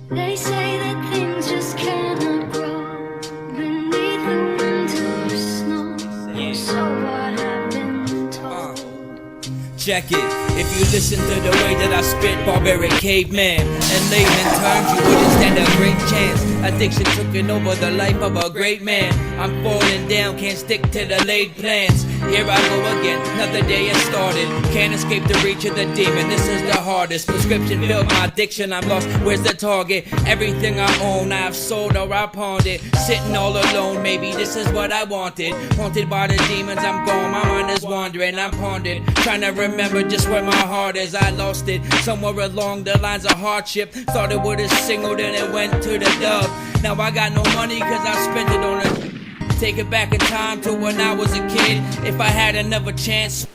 They say that things just cannot grow beneath the winter snow. So I have been told. Check it. If you listen to the way that I spit, barbaric caveman, and layman terms, you wouldn't stand a great chance. Addiction took it over the life of a great man. I'm falling down, can't stick to the laid plans. Here I go again, another day has started. Can't escape the reach of the demon, this is the hardest. Prescription filled my addiction, I'm lost, where's the target? Everything I own, I've sold or I pawned it. Sitting all alone, maybe this is what I wanted. Haunted by the demons, I'm gone, my mind is wandering. I'm pondered, trying to remember just where my heart is. I lost it, somewhere along the lines of hardship. Started with a single, then it went to the dub. Now I got no money cause I spent it on it. Take it back in time to when I was a kid. If I had another chance.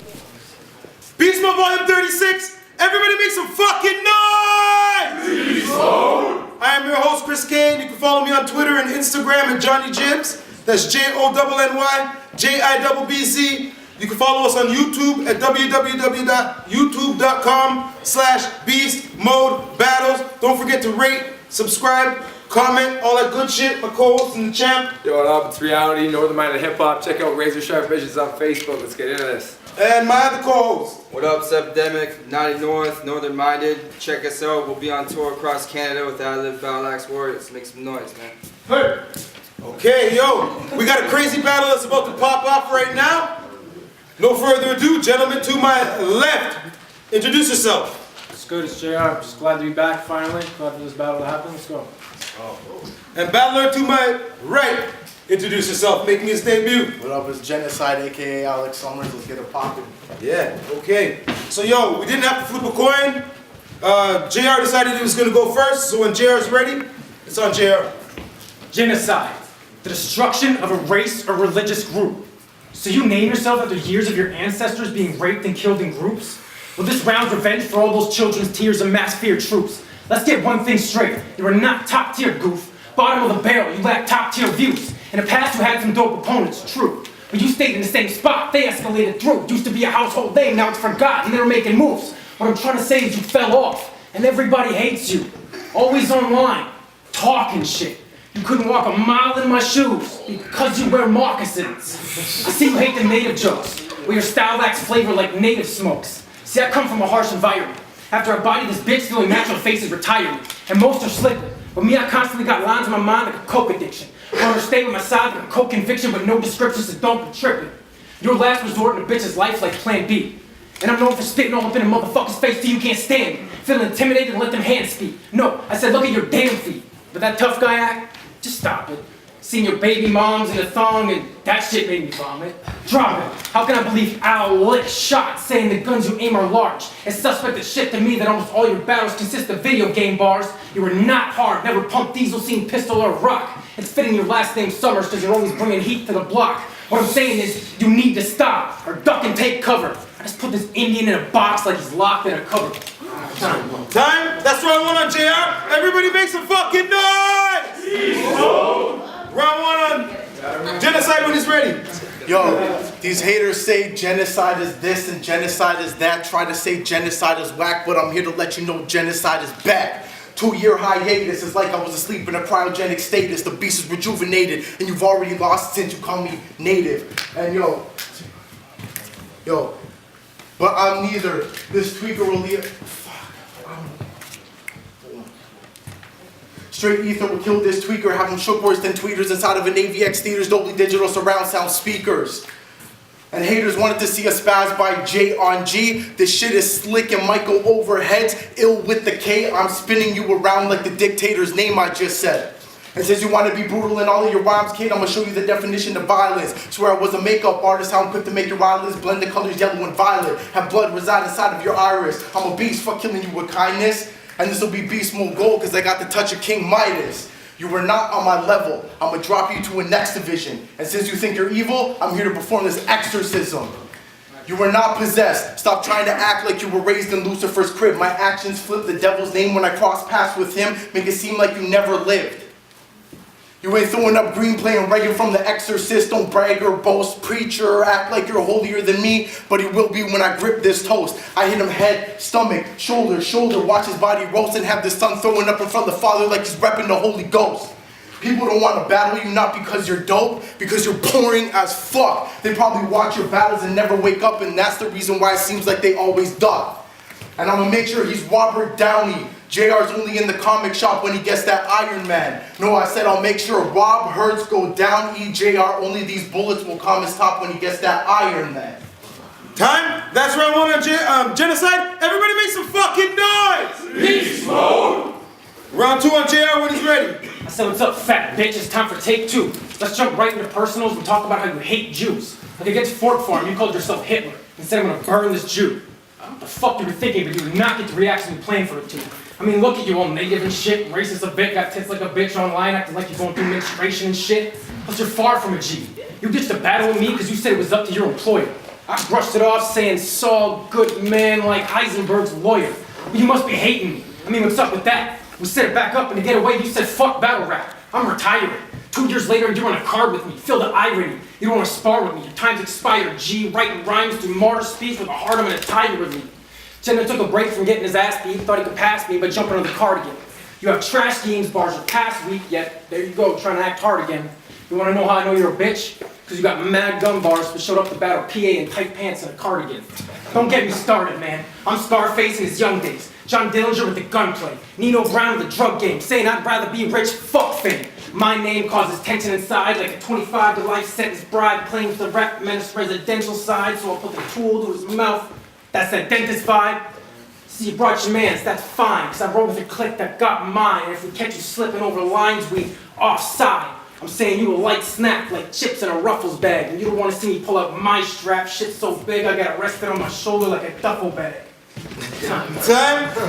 BeastMode Volume 36. Everybody make some fucking noise! BeastMode! I am your host, Chris Kane. You can follow me on Twitter and Instagram at Johnny Jibbs. That's JONNY JIBBZ. You can follow us on YouTube at www.youtube.com/BeastModeBattles. Don't forget to rate, subscribe, comment, all that good shit. My co-host and the champ. Yo, what up? It's Reality, Northern Minded Hip Hop. Check out Razor Sharp Visions on Facebook. Let's get into this. And my other co-host. What up, it's Epidemic, Naughty North, Northern Minded. Check us out. We'll be on tour across Canada with Ad-Lib Battle Axe Warriors. Make some noise, man. Hey. Okay, yo, we got a crazy battle that's about to pop off right now. No further ado, gentlemen to my left, introduce yourself. It's good, it's JR. I'm just glad to be back finally. Glad for this battle to happen. Let's go. And battler to my right, introduce yourself, making his debut. What up, it's Genocide, aka Alex Summers. Let's get it poppin'. Yeah, okay. So yo, we didn't have to flip a coin. JR decided he was gonna go first, so when JR's ready, it's on JR. Genocide. The destruction of a race or religious group. So you name yourself after years of your ancestors being raped and killed in groups? Well, this round's revenge for all those children's tears and mass fear troops. Let's get one thing straight. You are not top tier, goof. Bottom of the barrel, you lack top tier views. In the past, you had some dope opponents, true. But you stayed in the same spot, they escalated through. Used to be a household name, now it's forgotten, they were making moves. What I'm trying to say is you fell off, and everybody hates you. Always online, talking shit. You couldn't walk a mile in my shoes because you wear moccasins. I see you hate the native jokes, where your style lacks flavor like native smokes. See, I come from a harsh environment. After I body this bitch, the only natural face is retirement. And most are slipping. But me, I constantly got lines in my mind like a coke addiction. Or stay with my side like a coke conviction with no description, so don't be tripping. Your last resort in a bitch's life like plan B. And I'm known for spitting all up in a motherfucker's face till you can't stand me. Feeling intimidated and let them hands speak. No, I said look at your damn feet. But that tough guy act, just stop it. Seeing your baby moms in a thong and that shit made me vomit. Drop it. How can I believe Al lick shot saying the guns you aim are large? It's suspect as shit to me that almost all your battles consist of video game bars. You were not hard, never pumped diesel, seen pistol or rock. It's fitting your last name Summers because you're always bringing heat to the block. What I'm saying is, you need to stop or duck and take cover. I just put this Indian in a box like he's locked in a cupboard. Time. That's what I want on JR. Everybody make some fucking noise! Round one on Genocide when he's ready. Yo, these haters say genocide is this and genocide is that. Try to say genocide is whack, but I'm here to let you know genocide is back. 2-year hiatus, it's like I was asleep in a cryogenic status. The beast is rejuvenated, and you've already lost since you call me native. And yo, but I'm neither this tweaker will leave. Straight ether will kill this tweaker, have him shook worse than tweeters inside of an AVX theater's Dolby Digital surround sound speakers. And haters wanted to see us spaz by J on G. This shit is slick and Michael overheads, ill with the K. I'm spinning you around like the dictator's name I just said. And since you want to be brutal in all of your rhymes, kid, I'm going to show you the definition of violence. Swear I was a makeup artist, how I'm quick to make your eyelids blend the colors yellow and violet. Have blood reside inside of your iris. I'm a beast, fuck killing you with kindness. And this will be Beast Mode Gold because I got the touch of King Midas. You were not on my level. I'm going to drop you to a next division. And since you think you're evil, I'm here to perform this exorcism. You were not possessed. Stop trying to act like you were raised in Lucifer's crib. My actions flip the devil's name when I cross paths with him. Make it seem like you never lived. You ain't throwing up green playing Reagan from The Exorcist. Don't brag or boast, preach or act like you're holier than me, but he will be when I grip this toast. I hit him head, stomach, shoulder, watch his body roast and have the son throwing up in front of the Father like he's repping the Holy Ghost. People don't want to battle you not because you're dope, because you're boring as fuck. They probably watch your battles and never wake up, and that's the reason why it seems like they always duck. And I'm gonna make sure he's Robert Downey. JR's only in the comic shop when he gets that Iron Man. No, I said I'll make sure Rob Hurts go down EJR. Only these bullets will calm his top when he gets that Iron Man. Time? That's round one on Genocide. Everybody make some fucking noise! BeastMode! Round two on JR when he's ready. I said, what's up, fat bitch? It's time for take two. Let's jump right into personals and talk about how you hate Jews. Like against Fort Farm, you called yourself Hitler. Instead, I'm gonna burn this Jew. I don't know what the fuck you were thinking, but you did not get the reaction you planned for it to. I mean, look at you, all native and shit, racist a bit, got tits like a bitch online, acting like you're going through menstruation and shit. Plus, you're far from a G. You ditched a battle with me because you said it was up to your employer. I brushed it off saying, Saul Goodman like Heisenberg's lawyer. But you must be hating me. I mean, what's up with that? We set it back up and to get away, you said, fuck battle rap. I'm retiring. 2 years later, you're on a card with me. Feel the irony. You don't want to spar with me. Your time's expired. G, writing rhymes through martyr speech with a heart I'm gonna tie you with me. Jenna took a break from getting his ass beat, thought he could pass me, but jumping on the card again. You have trash games bars your past week, yet there you go, trying to act hard again. You wanna know how I know you're a bitch? Because you got mad gun bars but showed up to battle PA in tight pants and a cardigan. Don't get me started, man. I'm Scarface in his young days. John Dillinger with the gunplay. Nino Brown with the drug game, saying I'd rather be rich, fuck fame. My name causes tension inside like a 25 to life sentence bride claims the rep menace residential side, so I'll put the tool to his mouth. That's that dentist vibe. See, you brought your mans, that's fine, because I rode with a clique that got mine, and if we catch you slipping over lines, we offside. I'm saying you a light snack like chips in a Ruffles bag, and you don't want to see me pull out my strap. Shit's so big, I got it rested on my shoulder like a duffel bag. Time?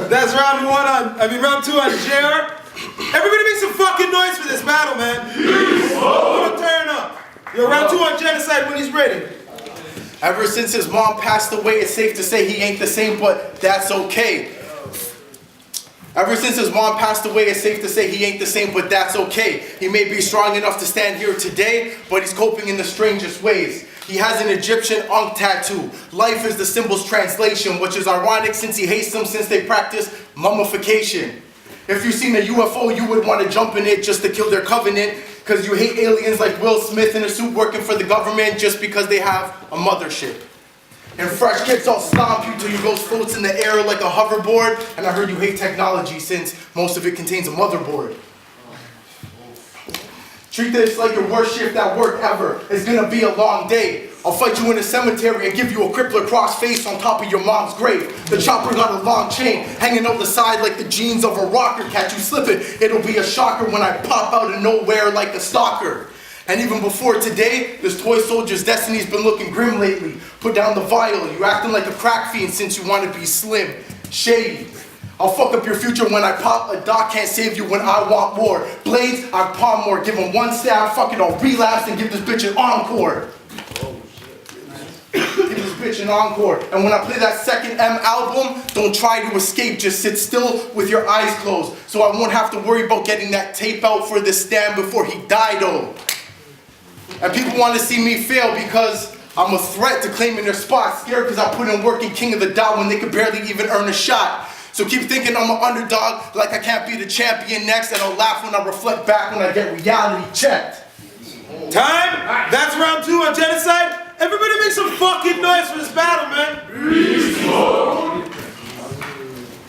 That's round two on JR. Everybody make some fucking noise for this battle, man. Put a turn up. Yo, round two on Genocide when he's ready. Ever since his mom passed away, it's safe to say he ain't the same, but that's okay. Ever since his mom passed away, it's safe to say he ain't the same, but that's okay. He may be strong enough to stand here today, but he's coping in the strangest ways. He has an Egyptian Ankh tattoo. Life is the symbol's translation, which is ironic since he hates them since they practice mummification. If you've seen a UFO, you would want to jump in it just to kill their covenant, because you hate aliens like Will Smith in a suit working for the government just because they have a mothership. And fresh kicks all stomp you till your ghost floats in the air like a hoverboard. And I heard you hate technology since most of it contains a motherboard. Treat this like your worst shift at work ever. It's gonna be a long day. I'll fight you in a cemetery and give you a crippler cross face on top of your mom's grave. The chopper got a long chain hanging out the side like the jeans of a rocker. Catch you slipping, it'll be a shocker when I pop out of nowhere like a stalker. And even before today, this toy soldier's destiny's been looking grim lately. Put down the vial, you acting like a crack fiend since you want to be slim, shady. I'll fuck up your future when I pop. A doc can't save you when I want more. Blades, I palm more. Give him one stab, fuck it, I'll relapse and give this bitch an encore. Give this bitch an encore. And when I play that second M album, don't try to escape. Just sit still with your eyes closed, so I won't have to worry about getting that tape out for the stand before he died, oh. And people want to see me fail because I'm a threat to claiming their spot. Scared because I put in work in King of the Dot when they could barely even earn a shot. So keep thinking I'm an underdog like I can't be the champion next, and I'll laugh when I reflect back when I get reality checked. Time? That's round two on Genocide. Everybody make some fucking noise for this battle, man.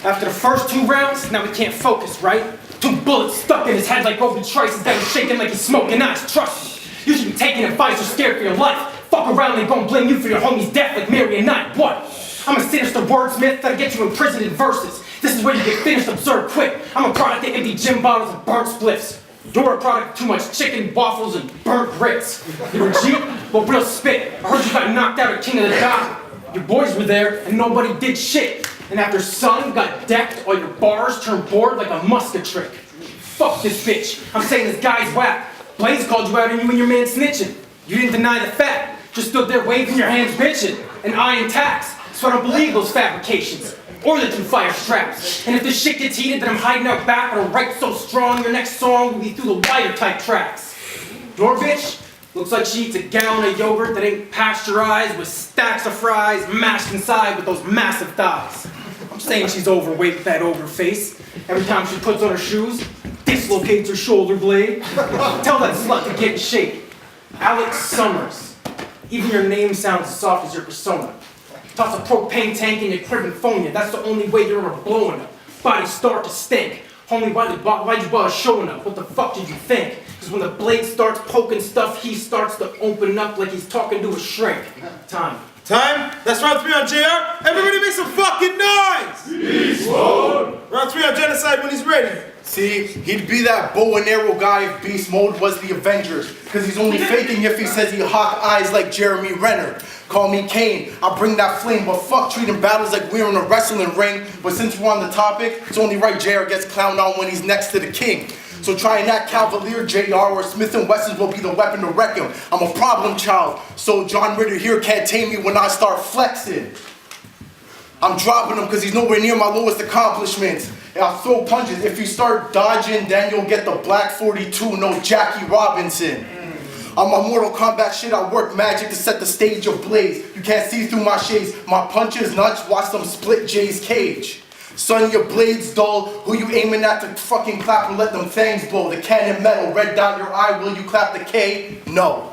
After the first 2 rounds, now we can't focus, right? 2 bullets stuck in his head like Obi Trice. His head is shaking like he's smoking ice. Trust me. You should be taking advice or scared for your life. Fuck around, they gon' blame you for your homie's death like Mary and Knight. What? I'm a sinister wordsmith that'll get you imprisoned in verses. This is where you get finished absurd quick. I'm a product of empty gym bottles and burnt spliffs. You're a product of too much chicken, waffles, and burnt grits. You're a G? Well, real spit. I heard you got knocked out at King of the Dot. Your boys were there, and nobody did shit. And after Sun got decked, all your bars turned bored like a musket trick. Fuck this bitch. I'm saying this guy's whack. Blaze called you out on you and your man snitching. You didn't deny the fact. Just stood there waving your hands bitching. And I in tax. So I don't believe those fabrications. or the 2 fire straps. And if this shit gets heated, then I'm hiding out back with a right so strong your next song will be through the wire type tracks. Your bitch looks like she eats a gallon of yogurt that ain't pasteurized with stacks of fries mashed inside with those massive thighs. I'm saying she's overweight with that ogre face. Every time she puts on her shoes, dislocates her shoulder blade. Tell that slut to get in shape. Alex Summers. Even your name sounds as soft as your persona. Toss a propane tank in your crib and phone you. That's the only way you're ever blowing up. Body start to stink. Homie, why'd you bother showing up? What the fuck did you think? Because when the blade starts poking stuff, he starts to open up like he's talking to a shrink. Time. Time? That's round 3 on JR. Everybody make some fucking noise! BeastMode! Round 3 on Genocide when he's ready. See, he'd be that bow and arrow guy if Beast Mode was the Avengers. Because he's only faking if he says he hawk eyes like Jeremy Renner. Call me Kane, I'll bring that flame, but fuck treating battles like we're in a wrestling ring. But since we're on the topic, it's only right JR gets clowned on when he's next to the king. So try and act Cavalier, JR, or Smith & Wessons will be the weapon to wreck him. I'm a problem child, so John Ritter here can't tame me when I start flexing. I'm dropping him because he's nowhere near my lowest accomplishments. And I'll throw punches. If you start dodging, then you'll get the Black 42, no Jackie Robinson. On my Mortal Kombat shit, I work magic to set the stage ablaze. You can't see through my shades. My punches nuts, watch them split Jay's cage. Son, your blade's dull. Who you aiming at to fucking clap and let them fangs blow? The cannon metal, red dot your eye. Will you clap the K? No.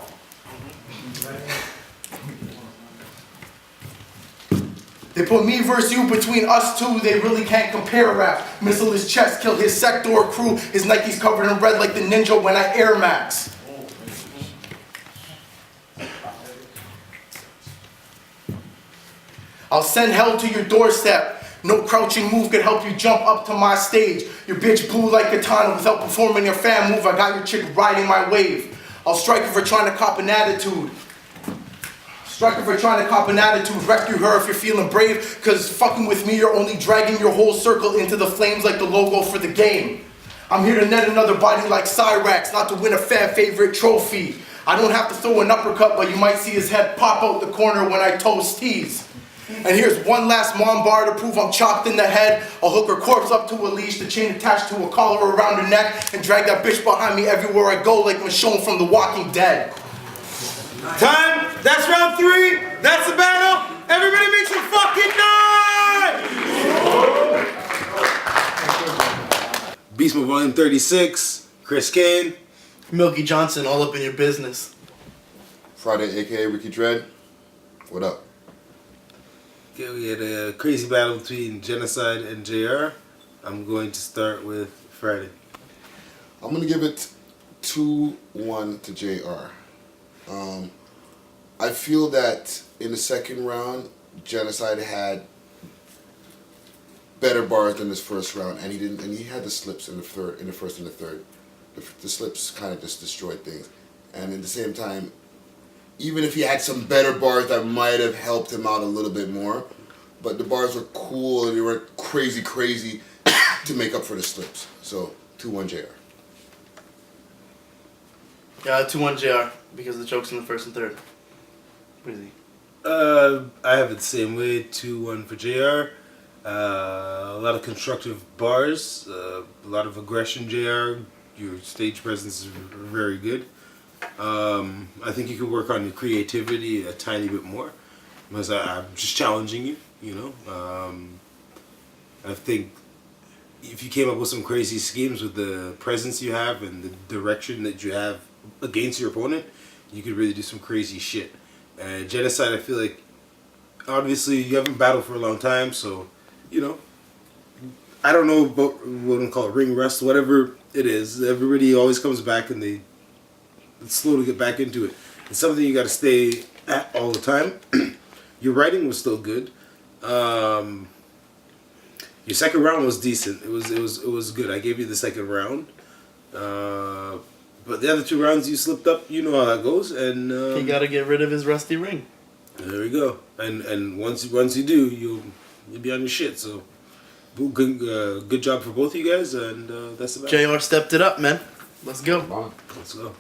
They put me versus you between us two, they really can't compare rap. Missile his chest, kill his sector crew. His Nike's covered in red like the ninja when I Air Max. I'll send hell to your doorstep. No crouching move could help you jump up to my stage. Your bitch blew like katana without performing your fan move. I got your chick riding my wave. I'll strike her for trying to cop an attitude. Strike her for trying to cop an attitude. Rescue her if you're feeling brave. Cause fucking with me, you're only dragging your whole circle into the flames like the logo for the game. I'm here to net another body like Cyrax, not to win a fan favorite trophy. I don't have to throw an uppercut, but you might see his head pop out the corner when I toast tease. And here's one last mom bar to prove I'm chopped in the head. I'll hook her corpse up to a leash, the chain attached to a collar around her neck, and drag that bitch behind me everywhere I go like Michonne from The Walking Dead. Time? That's round 3. That's the battle. Everybody make some fucking noise! BeastMode Volume 36, Chris Kane. Milky Johnson, all up in your business. Friday, aka Ricky Dread. What up? Okay, we had a crazy battle between Genocide and JR. I'm going to start with Friday. I'm going to give it 2-1 to JR. I feel that in the second round, Genocide had better bars than his first round, and he had the slips in the first and the third. The slips kind of just destroyed things. And at the same time, even if he had some better bars, that might have helped him out a little bit more. But the bars were cool and they weren't crazy to make up for the slips. So 2-1 JR. Yeah, 2-1 JR because the jokes in the first and third. Really. I have it the same way, 2-1 for JR. A lot of constructive bars, a lot of aggression, JR. Your stage presence is very good. I think you could work on your creativity a tiny bit more, because I'm just challenging you, you know. I think if you came up with some crazy schemes with the presence you have and the direction that you have against your opponent, you could really do some crazy shit. And Genocide, I feel like, obviously you haven't battled for a long time, so, you know, I don't know about what we call it, ring rust, whatever it is. Everybody always comes back and it's slow to get back into it. It's something you got to stay at all the time. Your writing was still good. Your second round was decent. It was good. I gave you the second round. But the other 2 rounds you slipped up. You know how that goes. And he got to get rid of his rusty ring. There we go. And once you do, you'll be on your shit. So good job for both of you guys. And that's about it. JR stepped it up, man. Let's go. Let's go.